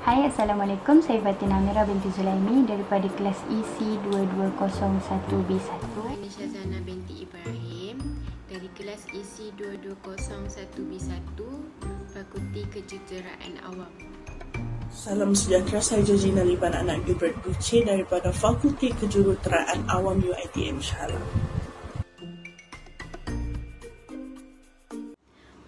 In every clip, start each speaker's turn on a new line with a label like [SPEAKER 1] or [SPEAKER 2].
[SPEAKER 1] Hai, Assalamualaikum. Saya Fatina Amira binti Zulaimi daripada kelas EC 2201B1.
[SPEAKER 2] Saya Syazana binti Ibrahim dari kelas EC 2201B1 Fakulti Kejuruteraan Awam.
[SPEAKER 3] Salam sejahtera, saya Jazina Liban anak Gilbert Buce daripada Fakulti Kejuruteraan Awam UiTM Shah Alam.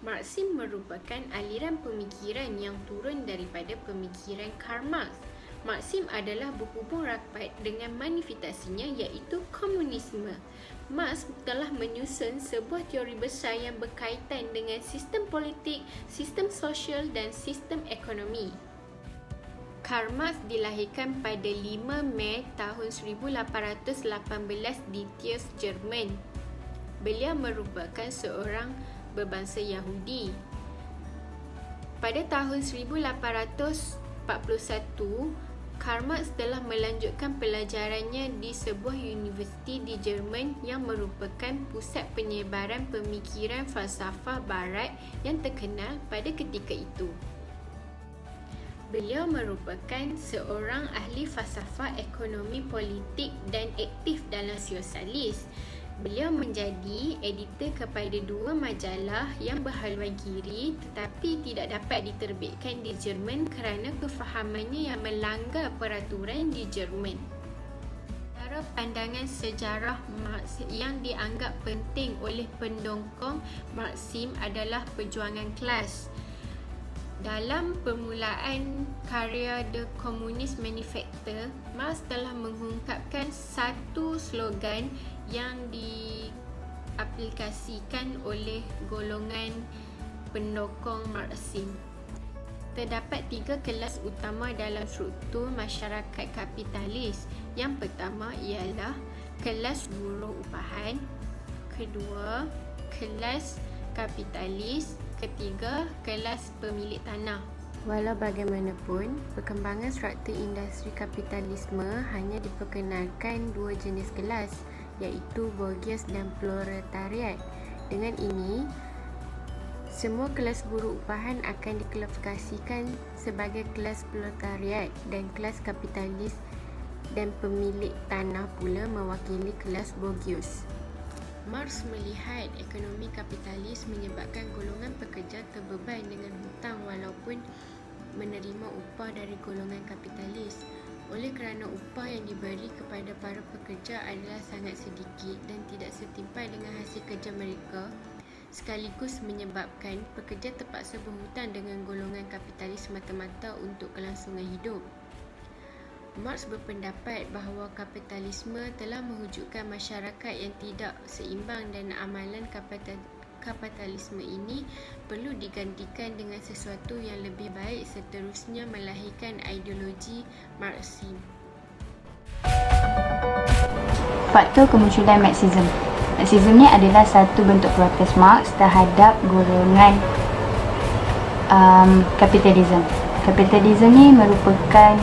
[SPEAKER 2] Marxisme merupakan aliran pemikiran yang turun daripada pemikiran Karl Marx. Marxisme adalah berhubung rapat dengan manifestasinya iaitu komunisme. Marx telah menyusun sebuah teori besar yang berkaitan dengan sistem politik, sistem sosial dan sistem ekonomi. Karl Marx dilahirkan pada 5 Mei tahun 1818 di Thiers, Jerman. Beliau merupakan seorang berbangsa Yahudi. Pada tahun 1841, Karl Marx telah melanjutkan pelajarannya di sebuah universiti di Jerman yang merupakan pusat penyebaran pemikiran falsafah barat yang terkenal pada ketika itu. Beliau merupakan seorang ahli falsafah ekonomi politik dan aktif dalam sosialis. Beliau menjadi editor kepada 2 majalah yang berhaluan kiri tetapi tidak dapat diterbitkan di Jerman kerana kefahamannya yang melanggar peraturan di Jerman. Cara pandangan sejarah Marx yang dianggap penting oleh pendongkong Marxisme adalah perjuangan kelas. Dalam permulaan karya The Communist Manifesto, Marx telah mengungkapkan satu slogan yang diaplikasikan oleh golongan pendokong Marxisme. Terdapat 3 kelas utama dalam struktur masyarakat kapitalis. Yang pertama ialah kelas buruh upahan, kedua kelas kapitalis, ketiga kelas pemilik tanah. Walau bagaimanapun, perkembangan struktur industri kapitalisme hanya diperkenalkan 2 jenis kelas, iaitu bourgeois dan proletariat. Dengan ini, semua kelas buruh upahan akan diklasifikasikan sebagai kelas proletariat dan kelas kapitalis dan pemilik tanah pula mewakili kelas bourgeois. Marx melihat ekonomi kapitalis menyebabkan golongan pekerja terbeban dengan hutang walaupun menerima upah dari golongan kapitalis. Oleh kerana upah yang diberi kepada para pekerja adalah sangat sedikit dan tidak setimpal dengan hasil kerja mereka, sekaligus menyebabkan pekerja terpaksa berhutang dengan golongan kapitalis semata-mata untuk kelangsungan hidup. Marx berpendapat bahawa kapitalisme telah mewujudkan masyarakat yang tidak seimbang dan amalan kapitalisme ini perlu digantikan dengan sesuatu yang lebih baik, seterusnya melahirkan ideologi Marxisme.
[SPEAKER 1] Faktor kemunculan Marxisme. Marxisme ni adalah satu bentuk protes Marx terhadap golongan kapitalisme. Kapitalisme ni merupakan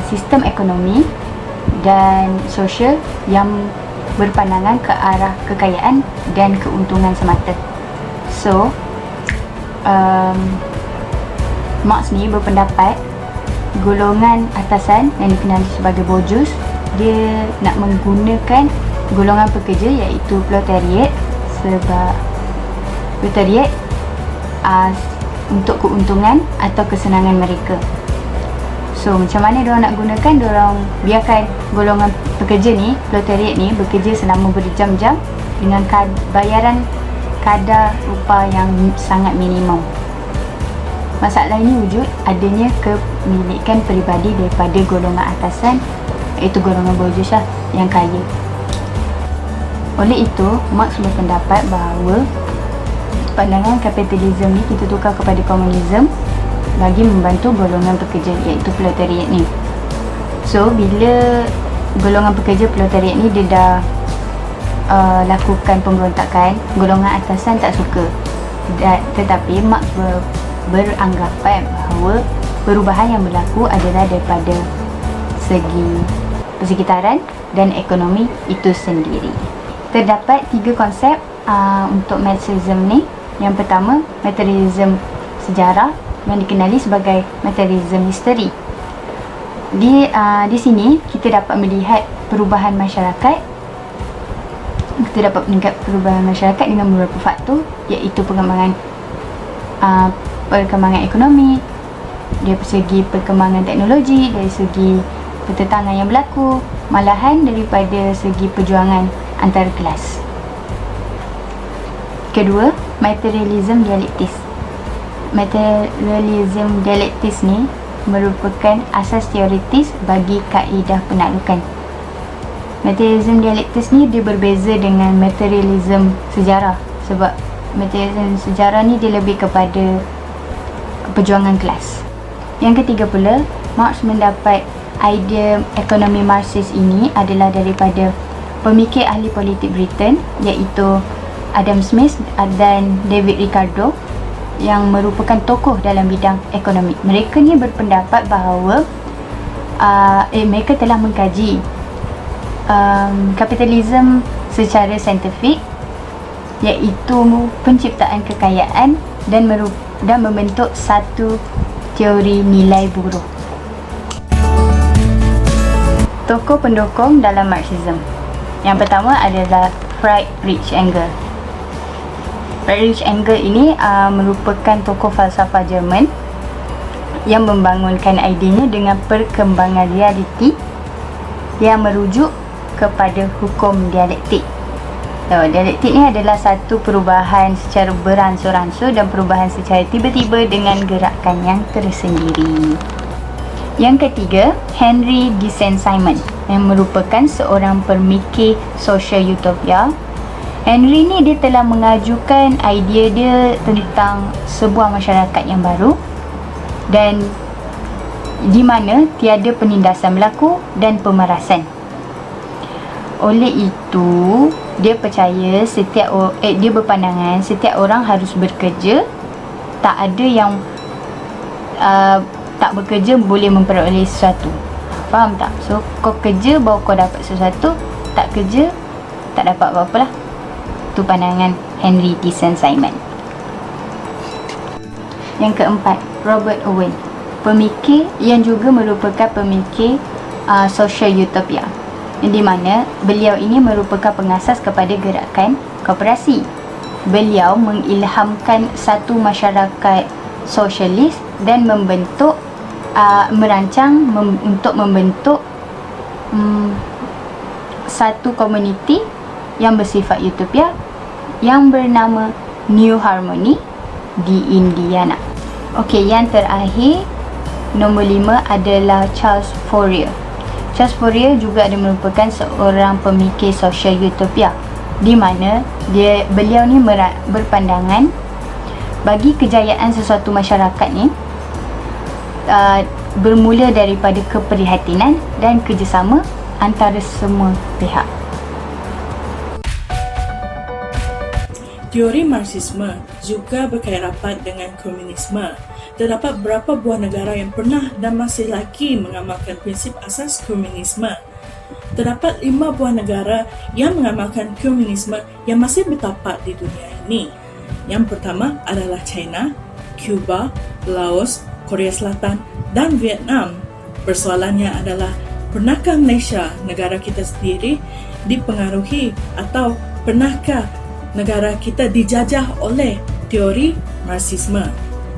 [SPEAKER 1] sistem ekonomi dan sosial yang berpandangan ke arah kekayaan dan keuntungan semata. So, Marx ni berpendapat golongan atasan yang dikenali sebagai bourgeois, dia nak menggunakan golongan pekerja iaitu proletariat sebab proletariat untuk keuntungan atau kesenangan mereka. So, macam mana diorang nak gunakan? Diorang biarkan golongan pekerja ni, proletariat ni bekerja selama berjam-jam dengan bayaran kadar upah yang sangat minimum. Masalah ini wujud adanya kepemilikan peribadi daripada golongan atasan, iaitu golongan bourgeois yang kaya. Oleh itu, Marx berpendapat bahawa pandangan kapitalisme ni kita tukar kepada komunisme bagi membantu golongan pekerja iaitu proletariat ni. So, bila golongan pekerja proletariat ni dia dah lakukan pemberontakan, golongan atasan tak suka. Tetapi Marx beranggapan bahawa perubahan yang berlaku adalah daripada segi persekitaran dan ekonomi itu sendiri. Terdapat 3 konsep untuk Marxisme ni. Yang pertama, materialisme sejarah, yang dikenali sebagai materialism history. Di sini kita dapat melihat perubahan masyarakat. Kita dapat meningkat perubahan masyarakat dengan beberapa faktor, iaitu perkembangan ekonomi, dari segi perkembangan teknologi, dari segi pertentangan yang berlaku, malahan daripada segi perjuangan antara kelas. Kedua, materialism dialektis. Materialism dialektis ni merupakan asas teoritis bagi kaedah penaklukan. Materialism dialektis ni dia berbeza dengan materialism sejarah, sebab materialism sejarah ni dia lebih kepada perjuangan kelas. Yang ketiga pula, Marx mendapat idea ekonomi Marxis ini adalah daripada pemikir ahli politik Britain, iaitu Adam Smith dan David Ricardo, yang merupakan tokoh dalam bidang ekonomi. Mereka ni berpendapat bahawa mereka telah mengkaji kapitalisme secara saintifik, iaitu penciptaan kekayaan dan membentuk satu teori nilai buruh. Tokoh pendukung dalam Marxism. Yang pertama adalah Friedrich Engels. Friedrich Engels ini merupakan tokoh falsafah Jerman yang membangunkan idenya dengan perkembangan realiti yang merujuk kepada hukum dialektik. Dialektik ni adalah satu perubahan secara beransur-ansur dan perubahan secara tiba-tiba dengan gerakan yang tersendiri. Yang ketiga, Henry de Saint-Simon, yang merupakan seorang pemikir sosial utopia. Henry ni dia telah mengajukan idea dia tentang sebuah masyarakat yang baru dan di mana tiada penindasan berlaku dan pemerasan. Oleh itu, dia percaya dia berpandangan setiap orang harus bekerja, tak ada yang tak bekerja boleh memperoleh sesuatu. Faham tak? So, kau kerja baru kau dapat sesuatu, tak kerja tak dapat apa-apa lah. Itu pandangan Henry de Saint-Simon. Yang keempat, Robert Owen, pemikir yang juga merupakan pemikir social utopia, di mana beliau ini merupakan pengasas kepada gerakan koperasi. Beliau mengilhamkan satu masyarakat sosialis dan merancang untuk membentuk satu komuniti yang bersifat utopia yang bernama New Harmony di Indiana. Okey, yang terakhir, nombor 5 adalah Charles Fourier. Charles Fourier juga ada merupakan seorang pemikir sosial utopia, di mana beliau ni berpandangan bagi kejayaan sesuatu masyarakat ni bermula daripada keprihatinan dan kerjasama antara semua pihak.
[SPEAKER 3] Teori Marxisme juga berkait rapat dengan komunisme. Terdapat beberapa buah negara yang pernah dan masih lagi mengamalkan prinsip asas komunisme. Terdapat 5 buah negara yang mengamalkan komunisme yang masih bertapak di dunia ini. Yang pertama adalah China, Cuba, Laos, Korea Selatan dan Vietnam. Persoalannya adalah, pernahkah Malaysia, negara kita sendiri, dipengaruhi atau pernahkah negara kita dijajah oleh teori Marxisme?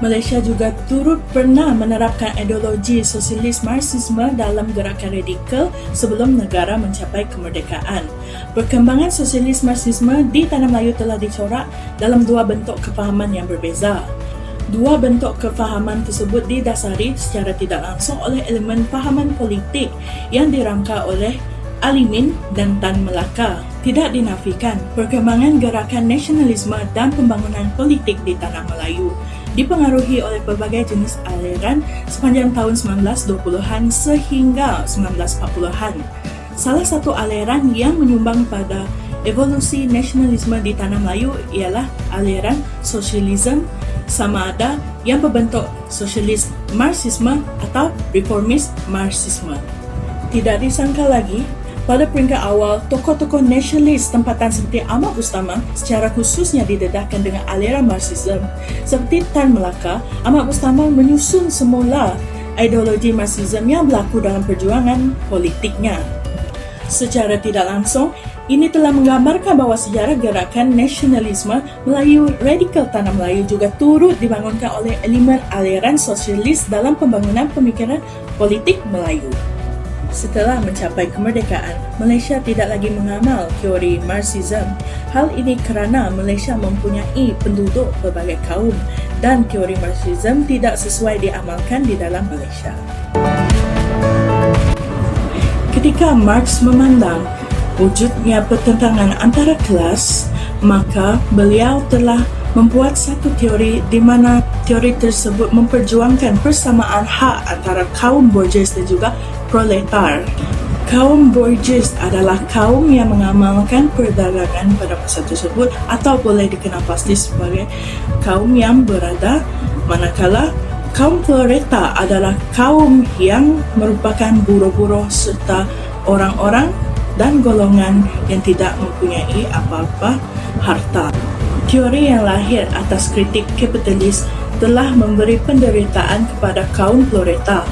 [SPEAKER 3] Malaysia juga turut pernah menerapkan ideologi sosialis Marxisme dalam gerakan radikal sebelum negara mencapai kemerdekaan. Perkembangan sosialis Marxisme di Tanah Melayu telah dicorak dalam 2 bentuk kefahaman yang berbeza. 2 bentuk kefahaman tersebut didasari secara tidak langsung oleh elemen fahaman politik yang dirangka oleh Alimin dan Tan Melaka. Tidak dinafikan, perkembangan gerakan nasionalisme dan pembangunan politik di Tanah Melayu dipengaruhi oleh pelbagai jenis aliran sepanjang tahun 1920-an sehingga 1940-an. Salah satu aliran yang menyumbang pada evolusi nasionalisme di Tanah Melayu ialah aliran sosialisme sama ada yang berbentuk sosialis Marxisme atau reformis Marxisme. Tidak disangka lagi, Pada peringkat awal, tokoh-tokoh nasionalis tempatan seperti Ahmad Bustama secara khususnya didedahkan dengan aliran Marxism. Seperti Tan Melaka, Ahmad Bustama menyusun semula ideologi Marxism yang berlaku dalam perjuangan politiknya. Secara tidak langsung, ini telah menggambarkan bahawa sejarah gerakan nasionalisme Melayu radikal Tanah Melayu juga turut dibangunkan oleh elemen aliran sosialis dalam pembangunan pemikiran politik Melayu. Setelah mencapai kemerdekaan, Malaysia tidak lagi mengamal teori Marxism. Hal ini kerana Malaysia mempunyai penduduk berbagai kaum dan teori Marxism tidak sesuai diamalkan di dalam Malaysia. Ketika Marx memandang wujudnya pertentangan antara kelas, maka beliau telah membuat satu teori di mana teori tersebut memperjuangkan persamaan hak antara kaum Borges dan juga proletar. Kaum Borges adalah kaum yang mengamalkan perdagangan pada masa tersebut atau boleh dikenal pasti sebagai kaum yang berada, manakala kaum proletar adalah kaum yang merupakan buruh-buruh serta orang-orang dan golongan yang tidak mempunyai apa-apa harta. Teori yang lahir atas kritik kapitalis telah memberi penderitaan kepada kaum proletar.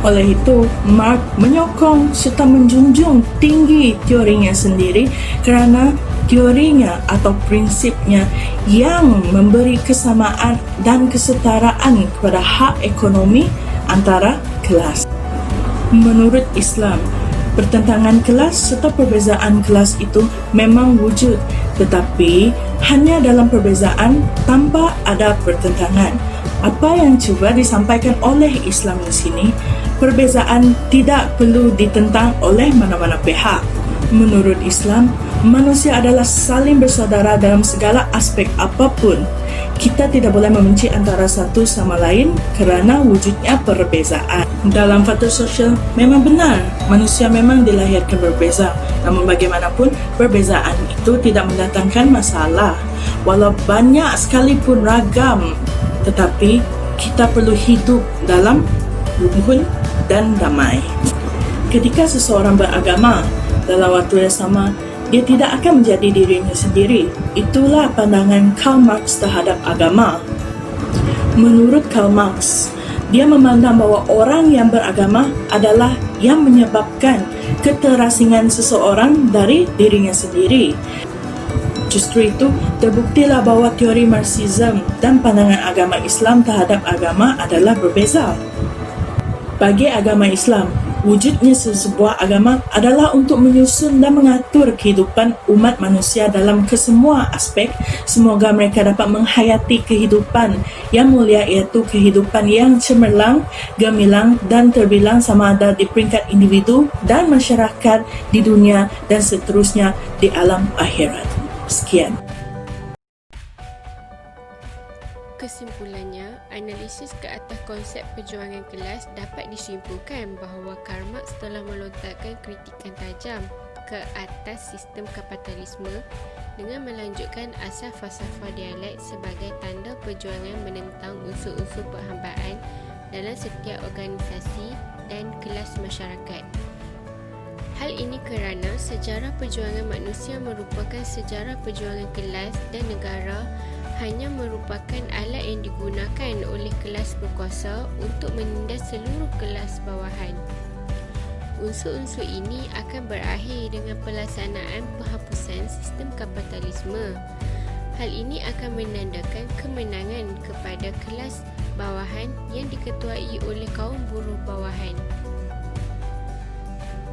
[SPEAKER 3] Oleh itu, Marx menyokong serta menjunjung tinggi teorinya sendiri kerana teorinya atau prinsipnya yang memberi kesamaan dan kesetaraan kepada hak ekonomi antara kelas. Menurut Islam, pertentangan kelas serta perbezaan kelas itu memang wujud, tetapi hanya dalam perbezaan tanpa ada pertentangan. Apa yang cuba disampaikan oleh Islam di sini, perbezaan tidak perlu ditentang oleh mana-mana pihak. Menurut Islam, manusia adalah saling bersaudara dalam segala aspek apapun. Kita tidak boleh membenci antara satu sama lain kerana wujudnya perbezaan. Dalam faktor sosial, memang benar, manusia memang dilahirkan berbeza. Namun bagaimanapun, perbezaan itu tidak mendatangkan masalah. Walau banyak sekalipun ragam, tetapi kita perlu hidup dalam rukun dan damai. Ketika seseorang beragama, dalam waktu yang sama, dia tidak akan menjadi dirinya sendiri. Itulah pandangan Karl Marx terhadap agama. Menurut Karl Marx, dia memandang bahawa orang yang beragama adalah yang menyebabkan keterasingan seseorang dari dirinya sendiri. Justru itu, terbuktilah bahawa teori Marxism dan pandangan agama Islam terhadap agama adalah berbeza. Bagi agama Islam, wujudnya sesebuah agama adalah untuk menyusun dan mengatur kehidupan umat manusia dalam kesemua aspek, semoga mereka dapat menghayati kehidupan yang mulia, iaitu kehidupan yang cemerlang, gemilang dan terbilang sama ada di peringkat individu dan masyarakat di dunia dan seterusnya di alam akhirat. Sekian.
[SPEAKER 2] Kesimpulannya, analisis ke atas konsep perjuangan kelas dapat disimpulkan bahawa Karl Marx telah melontarkan kritikan tajam ke atas sistem kapitalisme dengan melanjutkan asas falsafah dialek sebagai tanda perjuangan menentang unsur-unsur perhambaan dalam setiap organisasi dan kelas masyarakat. Hal ini kerana sejarah perjuangan manusia merupakan sejarah perjuangan kelas dan negara hanya merupakan alat yang digunakan oleh kelas berkuasa untuk menindas seluruh kelas bawahan. Unsur-unsur ini akan berakhir dengan pelaksanaan penghapusan sistem kapitalisme. Hal ini akan menandakan kemenangan kepada kelas bawahan yang diketuai oleh kaum buruh bawahan.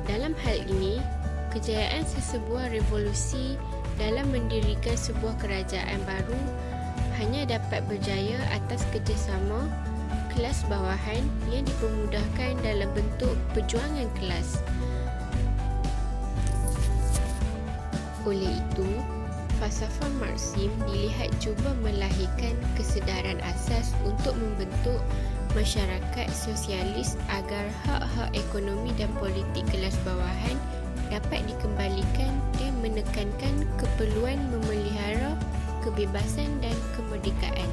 [SPEAKER 2] Dalam hal ini, kejayaan sesebuah revolusi dalam mendirikan sebuah kerajaan baru hanya dapat berjaya atas kerjasama kelas bawahan yang dipermudahkan dalam bentuk perjuangan kelas. Oleh itu, falsafah Marxism dilihat cuba melahirkan kesedaran asas untuk membentuk masyarakat sosialis agar hak-hak ekonomi dan politik kelas bawahan dapat dikembalikan dan menekankan keperluan memelihara kebebasan dan kemerdekaan.